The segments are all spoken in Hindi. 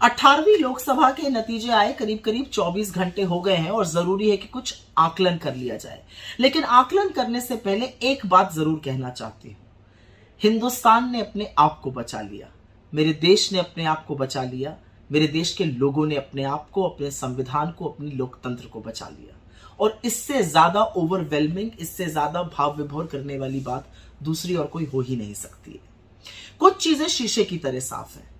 18वीं लोकसभा के नतीजे आए करीब करीब 24 घंटे हो गए हैं और जरूरी है कि कुछ आकलन कर लिया जाए। लेकिन आकलन करने से पहले एक बात जरूर कहना चाहती हूं, हिंदुस्तान ने अपने आप को बचा लिया, मेरे देश ने अपने आप को बचा लिया, मेरे देश के लोगों ने अपने आप को, अपने संविधान को, अपनी लोकतंत्र को बचा लिया। और इससे ज्यादा ओवरवेलमिंग, इससे ज्यादा भाव विभोर करने वाली बात दूसरी और कोई हो ही नहीं सकती है। कुछ चीजें शीशे की तरह साफ है।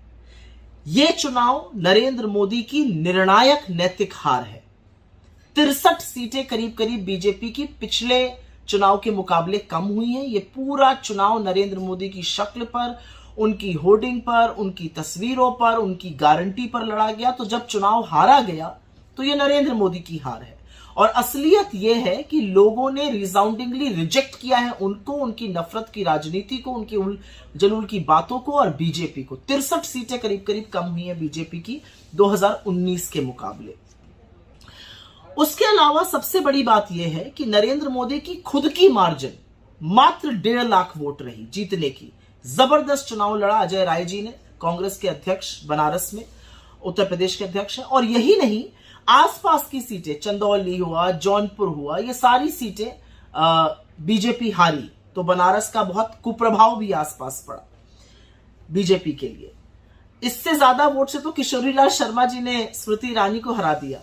यह चुनाव नरेंद्र मोदी की निर्णायक नैतिक हार है। 63 सीटें करीब करीब बीजेपी की पिछले चुनाव के मुकाबले कम हुई हैं। यह पूरा चुनाव नरेंद्र मोदी की शक्ल पर, उनकी होर्डिंग पर, उनकी तस्वीरों पर, उनकी गारंटी पर लड़ा गया। तो जब चुनाव हारा गया तो यह नरेंद्र मोदी की हार है। और असलियत यह है कि लोगों ने रिसाउंडिंगली रिजेक्ट किया है उनको, उनकी नफरत की राजनीति को, उनकी उल जलूल की बातों को और बीजेपी को। 63 सीटें करीब करीब कम हुई हैं बीजेपी की 2019 के मुकाबले। उसके अलावा सबसे बड़ी बात यह है कि नरेंद्र मोदी की खुद की मार्जिन मात्र 1.5 लाख वोट रही जीतने की। जबरदस्त चुनाव लड़ा अजय राय जी ने, कांग्रेस के अध्यक्ष बनारस में, उत्तर प्रदेश के अध्यक्ष हैं। और यही नहीं, आसपास की सीटें, चंदौली हुआ, जौनपुर हुआ, ये सारी सीटें बीजेपी हारी। तो बनारस का बहुत कुप्रभाव भी आसपास पड़ा बीजेपी के लिए। इससे ज्यादा वोट से तो किशोरीलाल शर्मा जी ने स्मृति ईरानी को हरा दिया,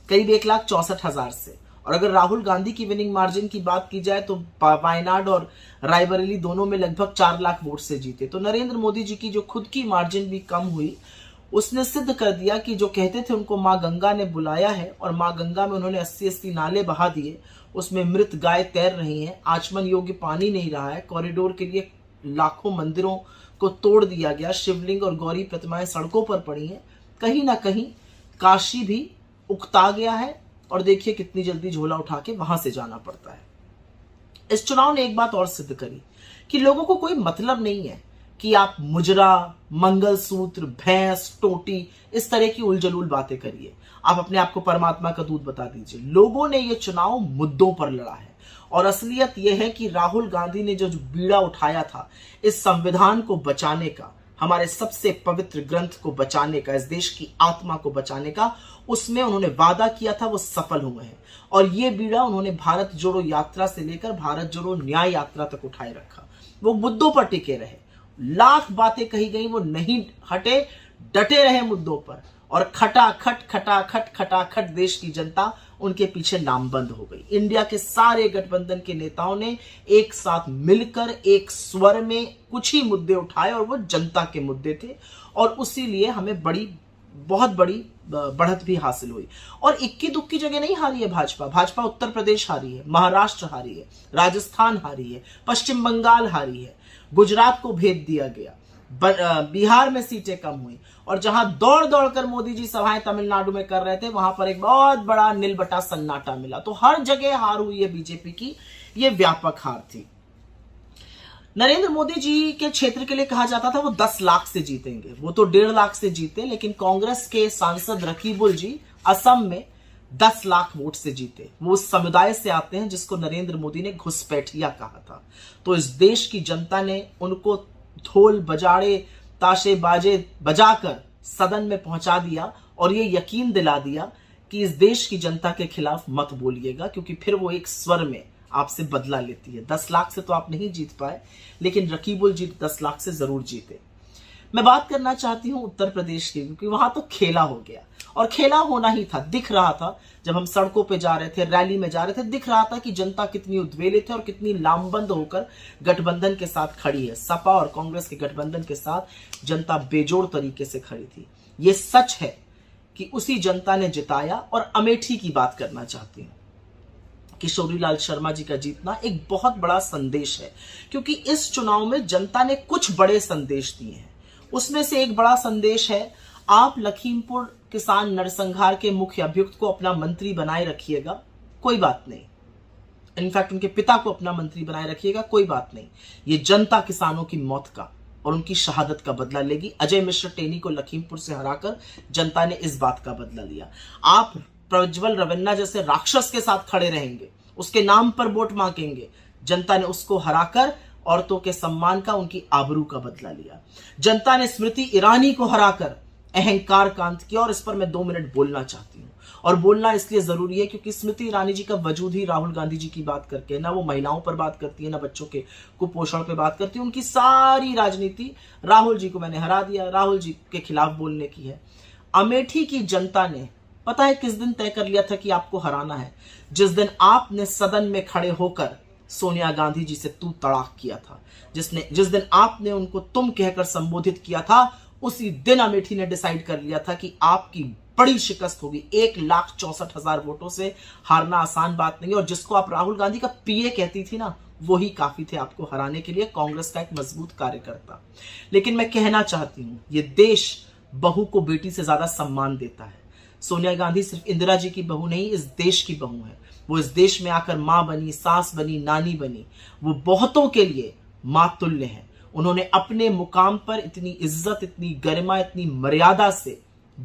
करीब 1,64,000 से। और अगर राहुल गांधी की विनिंग मार्जिन की बात की जाए तो वायनाड और रायबरेली दोनों में लगभग 4 लाख वोट से जीते। तो नरेंद्र मोदी जी की जो खुद की मार्जिन भी कम हुई, उसने सिद्ध कर दिया कि जो कहते थे उनको मां गंगा ने बुलाया है, और मां गंगा में उन्होंने 80-80 नाले बहा दिए, उसमें मृत गाय तैर रही हैं, आचमन योग्य पानी नहीं रहा है, कॉरिडोर के लिए लाखों मंदिरों को तोड़ दिया गया, शिवलिंग और गौरी प्रतिमाएं सड़कों पर पड़ी हैं। कहीं ना कहीं काशी भी उकता गया है और देखिए कितनी जल्दी झोला उठा के वहां से जाना पड़ता है। इस चुनाव ने एक बात और सिद्ध करी कि लोगों को कोई मतलब नहीं है कि आप मुजरा, मंगलसूत्र, भैंस, टोटी, इस तरह की उलझलूल बातें करिए। आप अपने आप को परमात्मा का दूत बता दीजिए। लोगों ने यह चुनाव मुद्दों पर लड़ा है। और असलियत यह है कि राहुल गांधी ने जो बीड़ा उठाया था इस संविधान को बचाने का, हमारे सबसे पवित्र ग्रंथ को बचाने का, इस देश की आत्मा को बचाने का, उसमें उन्होंने वादा किया था, वो सफल हुए हैं। और ये बीड़ा उन्होंने भारत जोड़ो यात्रा से लेकर भारत जोड़ो न्याय यात्रा तक उठाए रखा। वो मुद्दों पर टिके रहे, लाख बातें कही गई, वो नहीं हटे, डटे रहे मुद्दों पर। और खटाखट देश की जनता उनके पीछे नामबंद हो गई। इंडिया के सारे गठबंधन के नेताओं ने एक साथ मिलकर एक स्वर में कुछ ही मुद्दे उठाए और वो जनता के मुद्दे थे। और उसी लिए हमें बहुत बड़ी बढ़त भी हासिल हुई। और इक्की दुक्की जगह नहीं हारी है भाजपा उत्तर प्रदेश हारी है, महाराष्ट्र हारी है, राजस्थान हारी है, पश्चिम बंगाल हारी है, गुजरात को भेज दिया गया, बिहार में सीटें कम हुई। और जहां दौड़ दौड़ कर मोदी जी सभाएं तमिलनाडु में कर रहे थे, वहां पर एक बहुत बड़ा नीलबटा सन्नाटा मिला। तो हर जगह हार हुई है बीजेपी की, यह व्यापक हार थी। नरेंद्र मोदी जी के क्षेत्र के लिए कहा जाता था वो 10 लाख से जीतेंगे, वो तो 1.5 लाख से जीते। लेकिन कांग्रेस के सांसद रकीबुल जी असम में 10 लाख वोट से जीते। वो उस समुदाय से आते हैं जिसको नरेंद्र मोदी ने घुसपैठिया कहा था। तो इस देश की जनता ने उनको ढोल बजाड़े, ताशे बाजे बजाकर सदन में पहुंचा दिया और ये यकीन दिला दिया कि इस देश की जनता के खिलाफ मत बोलिएगा, क्योंकि फिर वो एक स्वर में आपसे बदला लेती है। 10 लाख से तो आप नहीं जीत पाए, लेकिन रकीबुल जी 10 लाख से जरूर जीते। मैं बात करना चाहती हूं उत्तर प्रदेश की, क्योंकि वहां तो खेला हो गया। और खेला होना ही था, दिख रहा था जब हम सड़कों पे जा रहे थे, रैली में जा रहे थे, दिख रहा था कि जनता कितनी उद्वेलित है और कितनी लामबंद होकर गठबंधन के साथ खड़ी है। सपा और कांग्रेस के गठबंधन के साथ जनता बेजोड़ तरीके से खड़ी थी। ये सच है कि उसी जनता ने जिताया। और अमेठी की बात करना चाहती हूं, किशोरीलाल शर्मा जी का जीतना एक बहुत बड़ा संदेश है, क्योंकि इस चुनाव में जनता ने कुछ बड़े संदेश दिए हैं। उसमें से एक बड़ा संदेश है, आप लखीमपुर किसान नरसंहार के मुख्य अभियुक्त को अपना मंत्री बनाए रखिएगा, कोई बात नहीं। इनफैक्ट उनके पिता को अपना मंत्री बनाए रखिएगा, कोई बात नहीं। ये जनता किसानों की मौत का और उनकी शहादत का बदला लेगी। अजय मिश्र टेनी को लखीमपुर से हराकर जनता ने इस बात का बदला लिया। आप प्रज्वल रवन्ना जैसे राक्षस के साथ खड़े रहेंगे, उसके नाम पर वोट मांगेंगे, जनता ने उसको हराकर औरतों के सम्मान का, उनकी आबरू का बदला लिया। जनता ने स्मृति ईरानी को हराकर अहंकार का अंत किया। और इस पर मैं 2 मिनट बोलना चाहती हूँ, और बोलना इसलिए जरूरी है क्योंकि स्मृति ईरानी जी का वजूद ही राहुल गांधी जी की बात करके, ना वो महिलाओं पर बात करती है, ना बच्चों के कुपोषण पे बात करती है। उनकी सारी राजनीति राहुल जी को मैंने हरा दिया, राहुल जी के खिलाफ बोलने की है। अमेठी की जनता ने पता है किस दिन तय कर लिया था कि आपको हराना है? जिस दिन आपने सदन में खड़े होकर सोनिया गांधी जी से तू तड़ाक किया था, जिस दिन आपने उनको तुम कहकर संबोधित किया था, उसी दिन अमेठी ने डिसाइड कर लिया था कि आपकी बड़ी शिकस्त होगी। 1,64,000 वोटों से हारना आसान बात नहीं है। और जिसको आप राहुल गांधी का पीए कहती थी ना, वही काफी थे आपको हराने के लिए, कांग्रेस का एक मजबूत कार्यकर्ता। लेकिन मैं कहना चाहती हूं, ये देश बहू को बेटी से ज्यादा सम्मान देता है। सोनिया गांधी सिर्फ इंदिरा जी की बहू नहीं, इस देश की बहू है। वो इस देश में आकर मां बनी, सास बनी, नानी बनी। वो बहुतों के लिए मां तुल्य है। उन्होंने अपने मुकाम पर इतनी इज्जत, इतनी गरिमा, इतनी मर्यादा से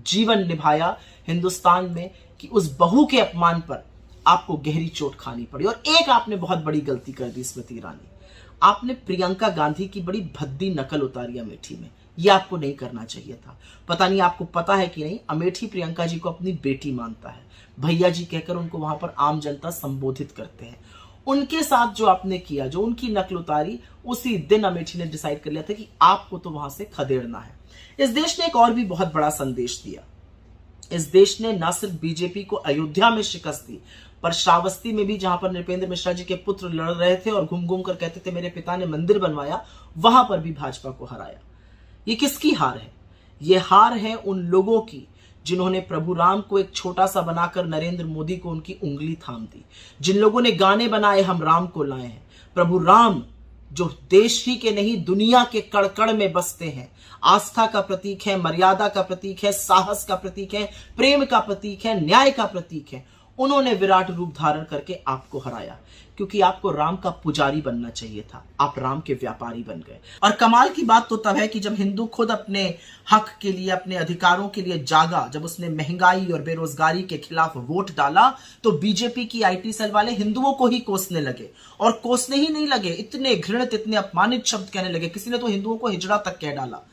जीवन निभाया हिंदुस्तान में कि उस बहू के अपमान पर आपको गहरी चोट खानी पड़ी। और एक आपने बहुत बड़ी गलती कर दी स्मृति ईरानी, आपने प्रियंका गांधी की बड़ी भद्दी नकल उतारी अमेठी में। यह आपको नहीं करना चाहिए था। पता नहीं आपको पता है कि नहीं, अमेठी प्रियंका जी को अपनी बेटी मानता है, भैया जी कहकर उनको वहां पर आम जनता संबोधित करते हैं। उनके साथ जो आपने किया, जो उनकी नकल उतारी, उसी दिन अमेठी ने डिसाइड कर लिया था कि आपको तो वहां से खदेड़ना है। इस देश ने एक और भी बहुत बड़ा संदेश दिया। इस देश ने न सिर्फ बीजेपी को अयोध्या में शिकस्त दी, पर श्रावस्ती में भी, जहां पर नृपेंद्र मिश्रा जी के पुत्र लड़ रहे थे और घूम घूम कर कहते थे मेरे पिता ने मंदिर बनवाया, वहां पर भी भाजपा को हराया। ये किसकी हार है? ये हार है उन लोगों की जिन्होंने प्रभु राम को एक छोटा सा बनाकर नरेंद्र मोदी को उनकी उंगली थाम दी, जिन लोगों ने गाने बनाए हम राम को लाए हैं। प्रभु राम जो देश ही के नहीं दुनिया के कड़-कड़ में बसते हैं, आस्था का प्रतीक है, मर्यादा का प्रतीक है, साहस का प्रतीक है, प्रेम का प्रतीक है, न्याय का प्रतीक है, उन्होंने विराट रूप धारण करके आपको हराया। क्योंकि आपको राम का पुजारी बनना चाहिए था, आप राम के व्यापारी बन गए। और कमाल की बात तो तब है कि जब हिंदू खुद अपने हक के लिए, अपने अधिकारों के लिए जागा, जब उसने महंगाई और बेरोजगारी के खिलाफ वोट डाला, तो बीजेपी की आईटी सेल वाले हिंदुओं को ही कोसने लगे। और कोसने ही नहीं लगे, इतने घृणित, इतने अपमानित शब्द कहने लगे, किसी ने तो हिंदुओं को हिजड़ा तक कह डाला।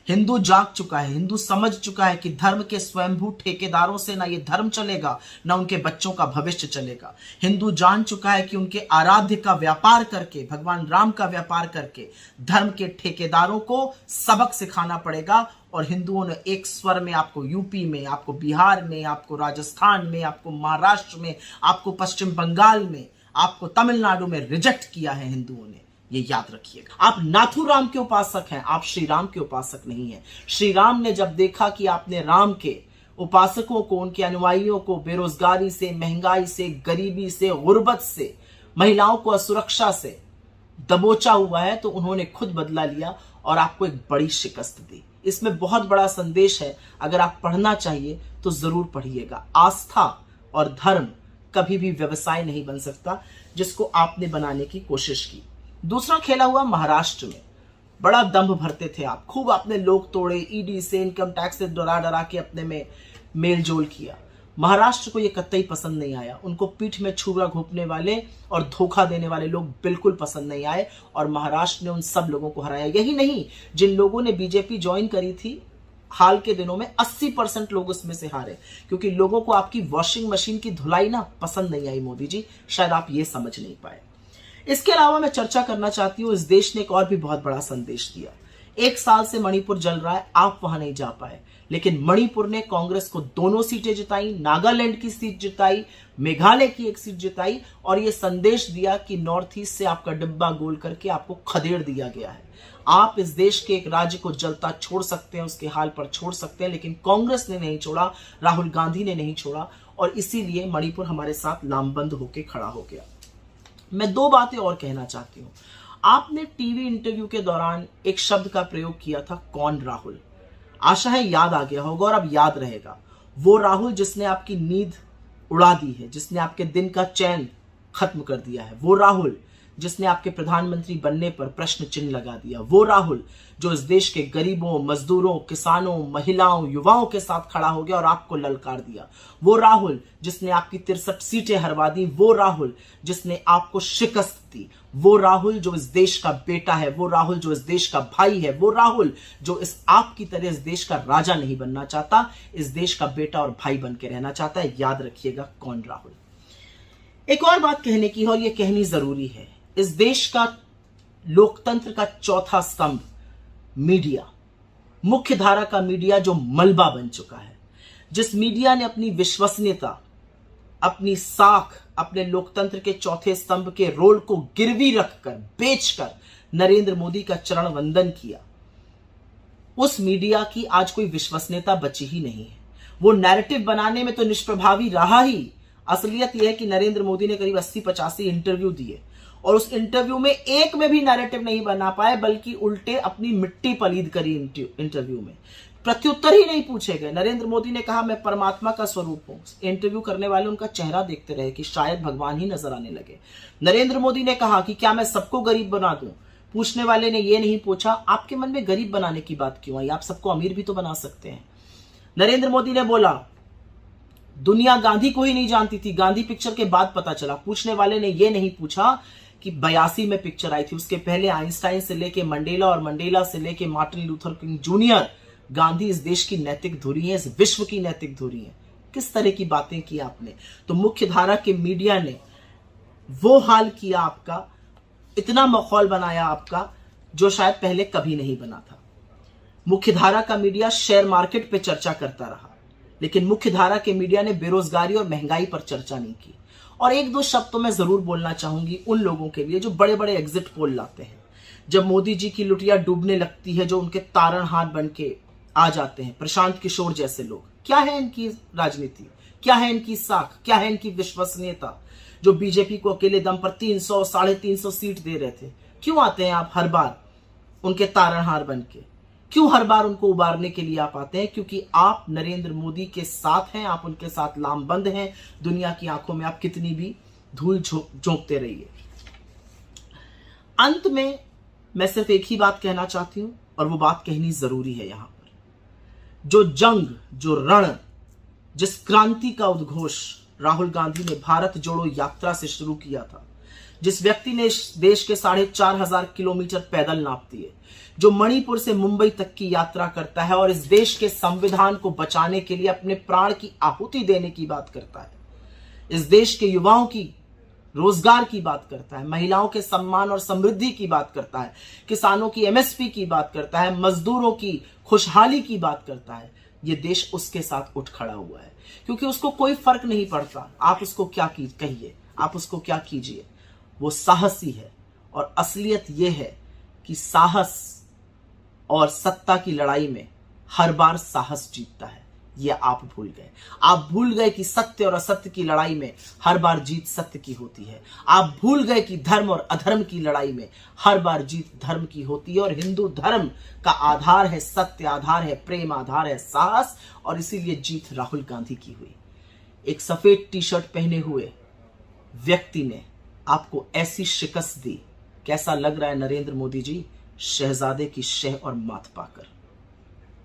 हिंदू जाग चुका है, हिंदू समझ चुका है कि धर्म के स्वयंभू ठेकेदारों से ना ये धर्म चलेगा, ना उनके बच्चों का भविष्य चलेगा। हिंदू जान चुका है कि उनके आराध्य का व्यापार करके, भगवान राम का व्यापार करके धर्म के ठेकेदारों को सबक सिखाना पड़ेगा। और हिंदुओं ने एक स्वर में आपको यूपी में, आपको बिहार में, आपको राजस्थान में, आपको महाराष्ट्र में, आपको पश्चिम बंगाल में, आपको तमिलनाडु में रिजेक्ट किया है हिंदुओं ने। ये याद रखिएगा। आप नाथुराम के उपासक हैं, आप श्री राम के उपासक नहीं हैं। श्री राम ने जब देखा कि आपने राम के उपासकों को, उनके अनुयायियों को बेरोजगारी से, महंगाई से, गरीबी से, गुर्बत से, महिलाओं को असुरक्षा से दबोचा हुआ है, तो उन्होंने खुद बदला लिया और आपको एक बड़ी शिकस्त दी। इसमें बहुत बड़ा संदेश है, अगर आप पढ़ना चाहिए तो जरूर पढ़िएगा। आस्था और धर्म कभी भी व्यवसाय नहीं बन सकता, जिसको आपने बनाने की कोशिश की। दूसरा खेला हुआ महाराष्ट्र में, बड़ा दंभ भरते थे आप, खूब आपने लोग तोड़े, ईडी से, इनकम टैक्स से डरा डरा के अपने में मेल जोल किया। महाराष्ट्र को यह कतई पसंद नहीं आया, उनको पीठ में छुरा घोंपने वाले और धोखा देने वाले लोग बिल्कुल पसंद नहीं आए, और महाराष्ट्र ने उन सब लोगों को हराया। यही नहीं, जिन लोगों ने बीजेपी ज्वाइन करी थी हाल के दिनों में, 80% लोग उसमें से हारे, क्योंकि लोगों को आपकी वॉशिंग मशीन की धुलाई ना पसंद नहीं आई। मोदी जी, शायद आप ये समझ नहीं पाए। इसके अलावा मैं चर्चा करना चाहती हूं, इस देश ने एक और भी बहुत बड़ा संदेश दिया। 1 साल से मणिपुर जल रहा है, आप वहां नहीं जा पाए, लेकिन मणिपुर ने कांग्रेस को 2 सीटें जिताई, नागालैंड की सीट जिताई, मेघालय की 1 सीट जिताई, और यह संदेश दिया कि नॉर्थ ईस्ट से आपका डिब्बा गोल करके आपको खदेड़ दिया गया है। आप इस देश के एक राज्य को जलता छोड़ सकते हैं, उसके हाल पर छोड़ सकते हैं, लेकिन कांग्रेस ने नहीं छोड़ा, राहुल गांधी ने नहीं छोड़ा, और इसीलिए मणिपुर हमारे साथ लामबंद होकर खड़ा हो गया। मैं 2 बातें और कहना चाहती हूं। आपने टीवी इंटरव्यू के दौरान एक शब्द का प्रयोग किया था, कौन राहुल। आशा है याद आ गया होगा और अब याद रहेगा। वो राहुल जिसने आपकी नींद उड़ा दी है, जिसने आपके दिन का चैन खत्म कर दिया है, वो राहुल जिसने आपके प्रधानमंत्री बनने पर प्रश्न चिन्ह लगा दिया, वो राहुल जो इस देश के गरीबों, मजदूरों, किसानों, महिलाओं, युवाओं के साथ खड़ा हो गया और आपको ललकार दिया, वो राहुल जिसने आपकी 63 सीटें हरवा दी, वो राहुल जिसने आपको शिकस्त दी, वो राहुल जो इस देश का बेटा है, वो राहुल जो इस देश का भाई है, वो राहुल जो इस आपकी तरह इस देश का राजा नहीं बनना चाहता, इस देश का बेटा और भाई बन के रहना चाहता है। याद रखिएगा कौन राहुल। एक और बात कहने की है और यह कहनी जरूरी है, इस देश का लोकतंत्र का चौथा स्तंभ मीडिया, मुख्य धारा का मीडिया जो मलबा बन चुका है, जिस मीडिया ने अपनी विश्वसनीयता, अपनी साख, अपने लोकतंत्र के चौथे स्तंभ के रोल को गिरवी रखकर, बेचकर नरेंद्र मोदी का चरण वंदन किया, उस मीडिया की आज कोई विश्वसनीयता बची ही नहीं है। वो नैरेटिव बनाने में तो निष्प्रभावी रहा ही। असलियत यह है कि नरेंद्र मोदी ने करीब 80-85 इंटरव्यू दिए और उस इंटरव्यू में एक में भी नैरेटिव नहीं बना पाए, बल्कि उल्टे अपनी मिट्टी पलीद करी। इंटरव्यू में प्रत्युत्तर ही नहीं पूछे गए। नरेंद्र मोदी ने कहा मैं परमात्मा का स्वरूप हूं। इंटरव्यू करने वाले उनका चेहरा देखते रहे कि शायद भगवान ही नजर आने लगे। नरेंद्र मोदी ने कहा कि क्या मैं सबको गरीब बना दूं। पूछने वाले ने यह नहीं पूछा आपके मन में गरीब बनाने की बात क्यों आई, आप सबको अमीर भी तो बना सकते हैं। नरेंद्र मोदी ने बोला दुनिया गांधी को ही नहीं जानती थी, गांधी पिक्चर के बाद पता चला। पूछने वाले ने यह नहीं पूछा कि 82 में पिक्चर आई थी, उसके पहले आइंस्टाइन से लेके मंडेला और मंडेला से लेके Martin Luther king junior, Gandhi इस देश की नैतिक धुरी है, इस विश्व की नैतिक धुरी है। किस तरह की बातें की आपने। तो मुख्य धारा के मीडिया ने वो हाल किया आपका, इतना माहौल बनाया आपका जो शायद पहले कभी नहीं बना था। मुख्य धारा का मीडिया शेयर मार्केट पे चर्चा करता रहा, लेकिन मुख्य धारा के मीडिया ने बेरोजगारी और महंगाई पर चर्चा नहीं की। और एक दो शब्द तो मैं जरूर बोलना चाहूंगी उन लोगों के लिए जो बड़े बड़े एग्जिट पोल लाते हैं। जब मोदी जी की लुटिया डूबने लगती है, जो उनके तारणहार बन के आ जाते हैं, प्रशांत किशोर जैसे लोग, क्या है इनकी राजनीति, क्या है इनकी साख, क्या है इनकी विश्वसनीयता। जो बीजेपी को अकेले दम पर 300, 350 सीट दे रहे थे, क्यों आते हैं आप हर बार उनके तारणहार बन के, क्यों हर बार उनको उबारने के लिए आप आते हैं? क्योंकि आप नरेंद्र मोदी के साथ हैं, आप उनके साथ लामबंद हैं। दुनिया की आंखों में आप कितनी भी धूल झोंकते रहिए। अंत में मैं सिर्फ एक ही बात कहना चाहती हूं और वो बात कहनी जरूरी है यहां पर। जो जंग, जो रण, जिस क्रांति का उद्घोष राहुल गांधी ने भारत जोड़ो यात्रा से शुरू किया था, जिस व्यक्ति ने इस देश के 4,500 किलोमीटर पैदल नाप दिए, जो मणिपुर से मुंबई तक की यात्रा करता है और इस देश के संविधान को बचाने के लिए अपने प्राण की आहुति देने की बात करता है, इस देश के युवाओं की रोजगार की बात करता है, महिलाओं के सम्मान और समृद्धि की बात करता है, किसानों की एमएसपी की बात करता है, मजदूरों की खुशहाली की बात करता है, ये देश उसके साथ उठ खड़ा हुआ है। क्योंकि उसको कोई फर्क नहीं पड़ता आप उसको क्या कहिए, आप उसको क्या कीजिए, वो साहसी है। और असलियत यह है कि साहस और सत्ता की लड़ाई में हर बार साहस जीतता है। यह आप भूल गए। आप भूल गए कि सत्य और असत्य की लड़ाई में हर बार जीत सत्य की होती है। आप भूल गए कि धर्म और अधर्म की लड़ाई में हर बार जीत धर्म की होती है। और हिंदू धर्म का आधार है सत्य, आधार है प्रेम, आधार है साहस, और इसीलिए जीत राहुल गांधी की हुई। एक सफेद टी शर्ट पहने हुए व्यक्ति ने आपको ऐसी शिकस्त दी। कैसा लग रहा है नरेंद्र मोदी जी, शहजादे की शह और मात पाकर?